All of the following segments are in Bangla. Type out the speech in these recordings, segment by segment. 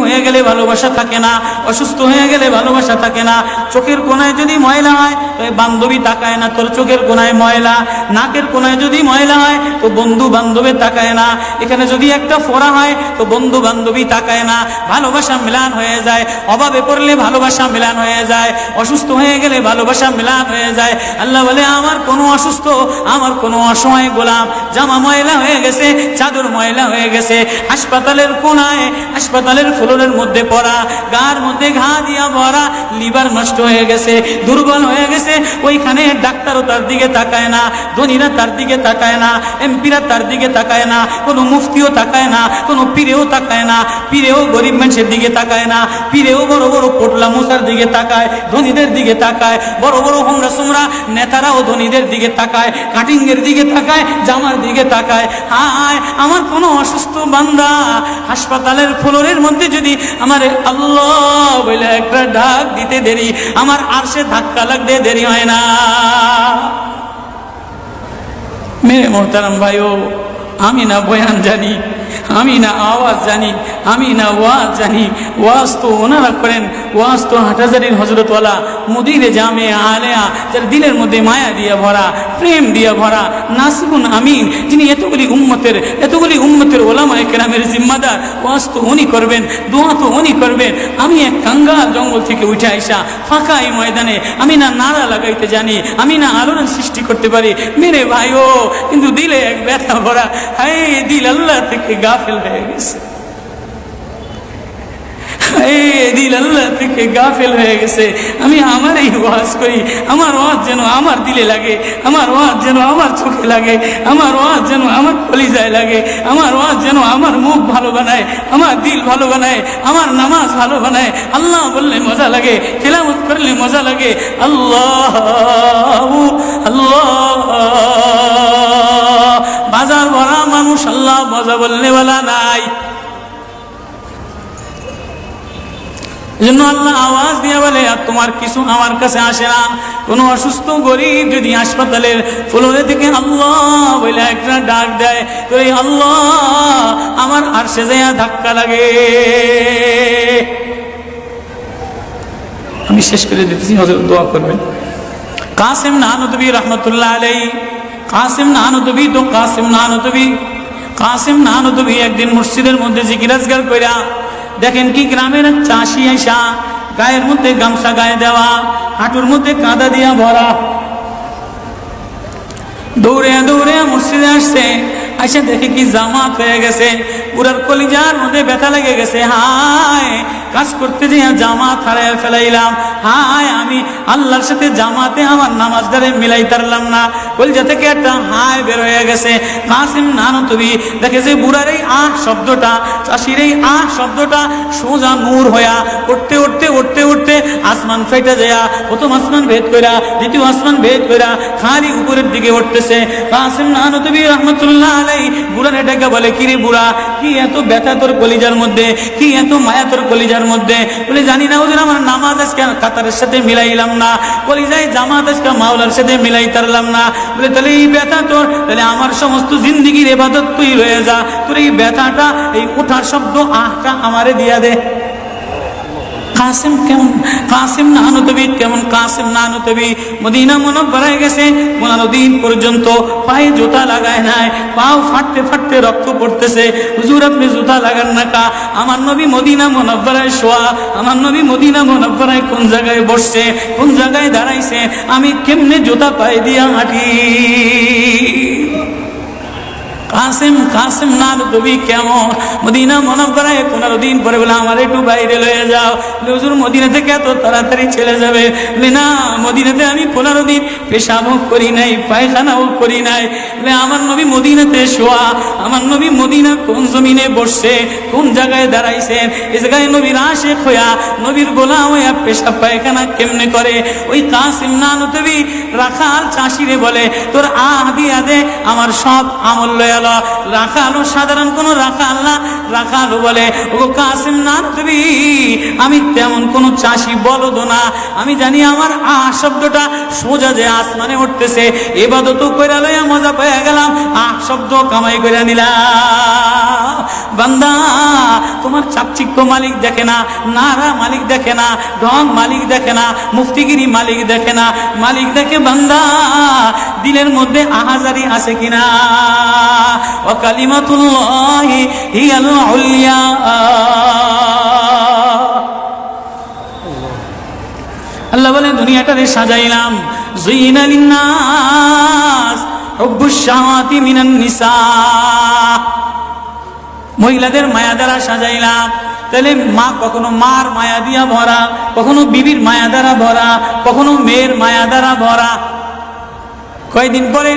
হয়ে গেলে ভালোবাসা থাকে না, অসুস্থ হয়ে গেলে ভালোবাসা থাকে না। চোখের কোনায় যদি ময়লা হয় তো বান্ধবী তাকায় না তোর চোখের কোনায় ময়লা, নাকের কোনায় যদি ময়লা হয় তো বন্ধু বান্ধবী তাকায় না, এখানে যদি একটা ফোড়া হয় তো বন্ধু বান্ধবী তাকায় না। ভালোবাসা মিলান হয়ে যায়, অভাবে পড়লে ভালোবাসা মিলান হয়ে যায়, অসুস্থ হয়ে গেলে ভালোবাসা মিলান হয়ে যায়। আল্লাহ বলে আমার কোনো অসুস্থ, আমার কোনো অসহায় গোলাম জামা ময়লা হয়ে গেছে, চাদর ময়লা হয়ে গেছে, হাসপাতালের কোনায় হাসপাতালের ফ্লোরের মধ্যে পড়া, গার মধ্যে ঘা দিয়া ভরা, লিভার নষ্ট হয়ে গেছে, দুর্বল হয়ে গেছে, ওইখানে ডাক্তারও তার দিকে তাকায় না, ধনীরা তার দিকে তাকায় না, এমপিরা তার দিকে তাকায় না, কোনো মুফতিও তাকায় না, কোনো পীরেও তাকায় না, পীরেও গরিব মানুষের দিকে তাকায় না, পীরেও বড় বড় পোটলা মশার দিকে তাকায়, ধনীদের দিকে তাকায়, বড় বড় হোমরা সোমরা নেতারাও ধনীদের দিকে তাকায়, কাটিংয়ের দিকে তাকায়, জামার দিকে তাকায়। হায় আমার কোনো অসুস্থ বান্দা হাসপাতালের ফ্লোরের মধ্যে যদি আমার আল্লাহ বলে একটা ডাক দিতে দেরি, আমার আরশে ধাক্কা লাগতে দেরি হয় না। মেরে মোহতারাম ভাইও, আমি না বয়ান জানি, আমি না আওয়াজ জানি, আমি না ওয়াজ জানি, ওয়াজ তো ওনারা করেন, ওয়াজ তো হাটহাজারির হজরতওয়ালা মুদিরে জামে আলেয়া, যার দিলের মধ্যে মায়া দিয়ে ভরা, প্রেম দিয়ে ভরা, নাসিবুন আমিন, যিনি এতগুলি উম্মতের ওলামায়ে কেরামের জিম্মাদার, ওয়াজ তো উনি করবেন, দোয়া তো উনি করবেন। আমি এক কাঙ্গাল জঙ্গল থেকে উঠে আইসা ফাঁকা এই ময়দানে আমি না নারা লাগাইতে জানি, আমি না আলোড়ন সৃষ্টি করতে পারি মেরে ভাইও, কিন্তু দিলে এক ব্যথা ভরা, হায় দিল আল্লাহ থেকে গাফেল হয়ে গেছে, দিল আল্লাহ থেকে গাফেল হয়ে গেছে। আমি আমার এই ওয়াজ করি, আমার ওয়াজ যেন আমার দিলে লাগে, আমার ওয়াজ যেন আমার চোখে লাগে, আমার ওয়াজ যেন আমার কলিজায় লাগে, আমার ওয়াজ যেন আমার মুখ ভালো বানায়, আমার দিল ভালো বানায়, আমার নামাজ ভালো বানায়। আল্লাহ বললে মজা লাগে, তেলাওয়াত করলে মজা লাগে। আল্লাহ আল্লাহ, বাজার ভরা মানুষ, আল্লাহ মজা বললে বলা নাই। জন্য আল্লাহ আওয়াজ দিয়ে বলে আর তোমার কিছু আমার কাছে আসে না। কোনো অসুস্থ গরিব যদি হাসপাতালের ফ্লোরে থেকে আল্লাহ বলে একটা ডাক দেয়, তো এই আল্লাহ আমার আরশে যাইয়া ধাক্কা লাগে। আমি শেষ করে দিতেছি, হযরত দোয়া করবেন। কাসিম নানুতুবি রহমতুল্লাহ আলাইহি, কাসিম নানুতুবি তো কাসিম নানুতুবি একদিন মসজিদের মধ্যে জিকির আজকার কইরা দেখেন কি গ্রামের চাষি আইসা গায়ের মধ্যে গামছা গায়ে দেওয়া, হাঁটুর মধ্যে কাদা দিয়া ভরা, দৌড়ে দৌড়ে মসজিদে আসছে। আইসা দেখে কি জামাত হয়ে গেছে, পুরার কলিজার মধ্যে ব্যথা লেগে গেছে। হায় কাজ করতে যেয়ে জামাত হারায় ফেলাইলাম, হায় আমি আল্লাহর সাথে জামাতে আমার নামাজদারে মিলাই তারলাম না। কলিজা থেকে একটা হায় বের হয়ে গেছে। কাসিম নানুতুবি দেখে যে বুড়ার এই আহ শব্দটা, চাষির এই আহ শব্দটা সোজা নূর হইয়া উঠতে উঠতে উঠতে উঠতে আসমান ফেটে যায়, প্রথম আসমান ভেদ কইরা দ্বিতীয় আসমান ভেদ কইরা খালি উপরের দিকে উঠতেছে। কাসিম নানুতুবি রহমতুল্লাহ আলাইহি বুড়ার এটাকে বলে, কিরে বুড়া কি এত ব্যথা তোর কলিজার মধ্যে, কি এত মায়া তোর কলিজার মধ্যে? বলে জানি না হুজুর, আমার নামাজ আজকে কাতারের সাথে মিলাইলাম না, কলিজায় জামাত আজকে মাওলার সাথে মিলাই তারলাম না। বলে তাহলে এই ব্যথা তোর, তাহলে আমার সমস্ত জিন্দিগির ইবাদত তুই রয়ে যা, তোর এই ব্যথাটা, এই ওঠার শব্দ আহটা আমারে দিয়া দে। কাসিম কেমন, কাসিম নানুতুবি কেমন? কাসিম নানুতুবি মদিনা মুনাওয়ারায় গেছে, 15 দিন পর্যন্ত পায়ে জুতা লাগায় নাই, পাও ফাটতে ফাটতে রক্ত পড়তেছে। হুজুর আপনি জুতা লাগান না কা? আমার নবী মদিনা মুনাওয়ারায় শোয়া, আমার নবী মদিনা মুনাওয়ারায় কোন জায়গায় বসছে, কোন জায়গায় দাঁড়াইছে, আমি কেমনে জুতা পায়ে দিয়া হাঁটি? কাসিম নানুতুবি কেমন? মদিনা মুনাওয়ারায় 15 দিন পরে বলে আমার একটু বাইরে লয়ে যাও। হুজুর মদিনা থেকে এত তাড়াতাড়ি চলে যাবে? বলে না, মদিনাতে আমি 15 দিন পেশাবও করি নাই, পায়খানাও করি নাই। বলে আমার নবী মদিনাতে শোয়া, আমার নবী মদিনা কোন জমিনে বসছে, কোন জায়গায় দাঁড়াইছেন, এই জায়গায় নবীর আশিক হইয়া, নবীর গোলাম হইয়া পেশাব পায়খানা কেমনে করে? ওই কাসিম নানুতুবি রাখাল চাষিরে বলে তোর আহ দিয়া দে, আমার সব আমল লয়া রাখালো সাধারণ কোন রাখাল না। রাখালো বলে ও কাসিম নানুতুবি আমি তেমন কোন চাষি বলদ না, আমি জানি আমার আহ শব্দটা সোজা যে আসমানে উঠতেছে, ইবাদত কইরা লইয়া মজা পেয়ে গেলাম, আহ শব্দ কামাই কইরা নিলাম। বান্দা তোমার চাকচিক্য মালিক দেখে না, নারা মালিক দেখে না, ঢং মালিক দেখে না, মুফতিগিরি মালিক দেখে না, মালিক দেখে বান্দা দিলের মধ্যে আহাজারি আছে কিনা। ওয়া কালিমাতুল্লাহি হিয়াল উলিয়া। আল্লাহ বলেন দুনিয়াটারে সাজাইলাম, যুইনা লিন্নাস হুব্বুশ শাহাওয়াতি মিনান নিসা, মহিলাদের মায়া দ্বারা সাজাইলাম। তাহলে মা কখনো মার মায়া দিয়া ভরা, কখনো বিবির মায়া দ্বারা ভরা, কখনো মেয়ের মায়া দ্বারা ভরা। কয়েকদিন পরে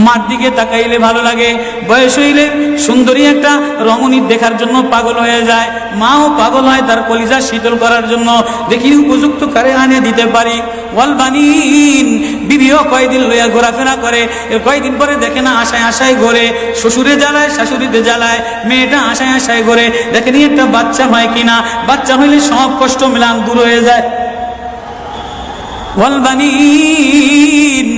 মার দিকে তাকাইলে ভালো লাগে, বয়স হইলে সুন্দরী একটা রমণী দেখার জন্য পাগল হয়ে যায়, মাও পাগল হয় তার কলিজা শীতল করার জন্য, দেখি উপযুক্ত কারে আনে দিতে পারি। ওয়াল বানিন, বিবিও কয়েকদিন লইয়া ঘোরাফেরা করে, কয়েকদিন পরে দেখে না আশায় আশায় ঘোরে, শ্বশুরে জ্বালায় শাশুড়িতে জ্বালায়, মেয়েটা আশায় আশায় ঘোরে, দেখেনি একটা বাচ্চা হয় কিনা, বাচ্চা হইলে সব কষ্ট মিলান দূর হয়ে যায়। ওয়াল বানিন,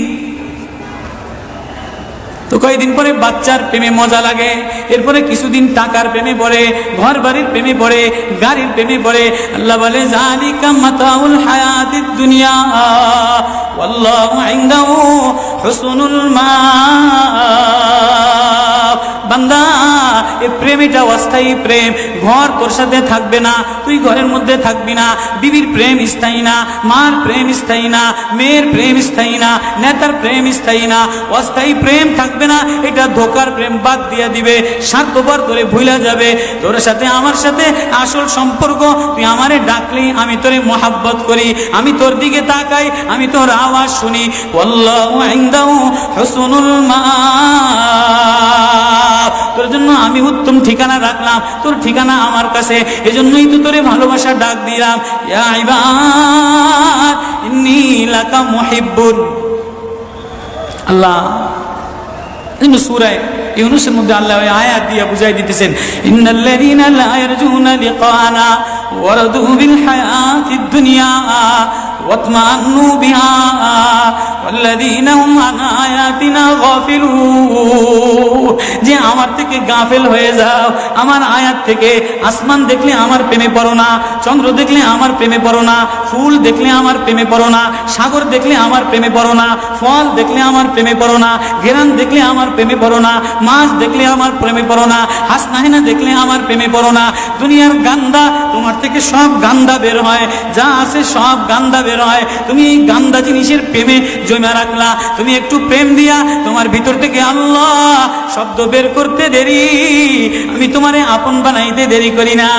তো কয়েকদিন পরে বাচ্চার প্রেমে মজা লাগে, এরপরে কিছুদিন টাকার প্রেমে পড়ে, ঘর বাড়ির প্রেমে পড়ে, গাড়ির প্রেমে পড়ে। আল্লাহ বলে যালিকা মাতাউল হায়াতিদ দুনিয়া ওয়াল্লাহু ইনদাহু হুসনুল মাআব। বান্দা এই প্রেম এটা অস্থায়ী প্রেম, ঘর তোর সাথে থাকবে না, তুই ঘরের মধ্যে থাকবি না, বিবির প্রেম স্থায়ী না, মার প্রেম স্থায়ী না, মেয়ের প্রেম স্থায়ী না, নেতার প্রেম স্থায়ী না, অস্থায়ী প্রেম থাকবে না। এটা ধোকার প্রেম বাদ দিয়ে দিবে, স্বার্থপর তোরে ভুলা যাবে। তোর সাথে আমার সাথে আসল সম্পর্ক, তুই আমারে ডাকলি আমি তোরে মোহাব্বত করি, আমি তোর দিকে তাকাই, আমি তোর আওয়াজ শুনি। আল্লাহু ইনদাহু হুসনুল মাআব, তোর জন্য আমি উত্তম ঠিকানা রাখলাম, তোর ঠিকানা আমার কাছে, এজন্যই তো তোরে ভালোবাসা ডাক দিলাম। ইয়া ইবাদ ইন্নী লাকা মুহিব্বুন। আল্লাহ সূরা ইউনূসের মধ্যে আল্লাহ ওই আয়াত দিয়ে বুঝাই দিতেছেন, ইন্নাল্লাযীনা লা ইয়ারজুনা লিকানা ওয়ারাদু বিল হায়াতিদ দুনিয়া ওয়াতমান্নু বিহা ওয়াল্লাযীনা হুম আন আয়াতিনা গাফিলুন। যে আমার থেকে গাফেল হয়ে যাও, আমার আয়াত থেকে। আসমান দেখলে আমার প্রেমে পড়ো না, চন্দ্র দেখলে আমার প্রেমে পড়ো না, ফুল দেখলে আমার প্রেমে পড়ো না, সাগর দেখলে আমার প্রেমে পড়ো না, ফল দেখলে আমার প্রেমে পড়ো না, ঘেরান দেখলে আমার প্রেমে পড়ো না, মাছ দেখলে আমার প্রেমে পড়ো না, হাসনাহিনা দেখলে আমার প্রেমে পড়ো না। দুনিয়ার গান্দা, তোমার থেকে সব গান্দা বের হয়, যা আছে সব গান্দা বের হয়। তুমি এই গান্দা জিনিসের প্রেমে জমা রাখলা, তুমি একটু প্রেম দিয়া তোমার ভিতর থেকে আল্লাহ শব্দ বের করতে দেরি, আমি তোমারে আপন বানাইতে দেরি করি না।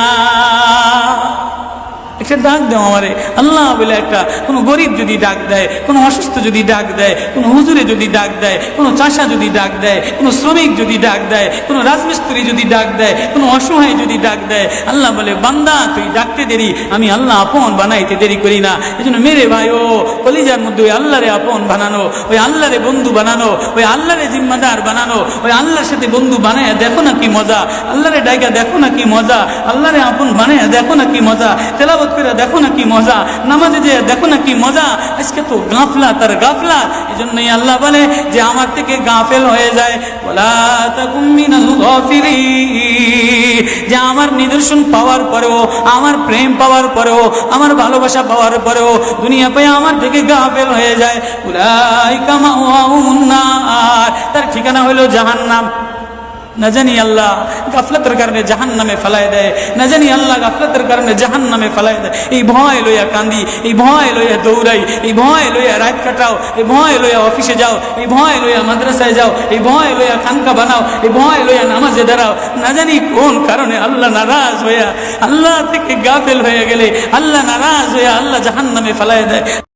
একটা ডাক দেও আমারে আল্লাহ বলে, একটা কোনো গরিব যদি ডাক দেয়, কোনো অসুস্থ যদি ডাক দেয়, কোনো হুজুরে যদি ডাক দেয়, কোনো চাষা যদি ডাক দেয়, কোনো শ্রমিক যদি ডাক দেয়, কোনো রাজমিস্ত্রি যদি ডাক দেয়, কোনো অসহায় যদি ডাক দেয়, আল্লাহ বলে বান্দা তুই ডাকতে দেরি, আমি আল্লাহ আপন বানাইতে দেরি করি না। এই জন্য মেরে ভাই ও কলিজার মধ্যে ওই আল্লাহরে আপন বানানো, ওই আল্লাহরে বন্ধু বানানো, ওই আল্লাহরে জিম্মাদার বানানো, ওই আল্লাহর সাথে বন্ধু বানায় দেখো না কি মজা, আল্লাহরে ডাইকা দেখো না কি মজা, আল্লাহরে আপন বানায় দেখো না কি মজা, তেলাওয়াত করে দেখো না কি মজা, নামাজে যে দেখো না কি মজা। আজকে তো গাফলাত আর গাফলাত, এজন্যই আল্লাহ বলে যে আমার থেকে গাফেল হয়ে যায়, ওয়ালা তাকুম মিনাল গাফিলিন। যে আমার নিদর্শন পাওয়ার পরেও, আমার প্রেম পাওয়ার পরেও, আমার ভালোবাসা পাওয়ার পরেও দুনিয়া পেয়ে আমার থেকে গাফেল হয়ে যায়, উলাইকা মাওয়াহুমুন নার, তার ঠিকানা হলো জাহান্নাম। না জানি আল্লাহ গাফলতের কারণে জাহান্নামে ফেলায় দেয়, না জানি আল্লাহ গাফলতের কারণে জাহান্নামে ফেলায় দেয়। এই ভয় লইয়া কান্দি, এই ভয় লইয়া দৌড়াই, এই ভয় লইয়া রাত কাটাও, এই ভয় লইয়া অফিসে যাও, এই ভয় লইয়া মাদ্রাসায় যাও, এই ভয় লইয়া খানকা বানাও, এই ভয় লইয়া নামাজে দাঁড়াও। না জানি কোন কারণে আল্লাহ নারাজ হইয়া, আল্লাহ থেকে গাফেল হয়ে গেলে আল্লাহ নারাজ হইয়া আল্লাহ জাহান্নামে ফেলায় দেয়।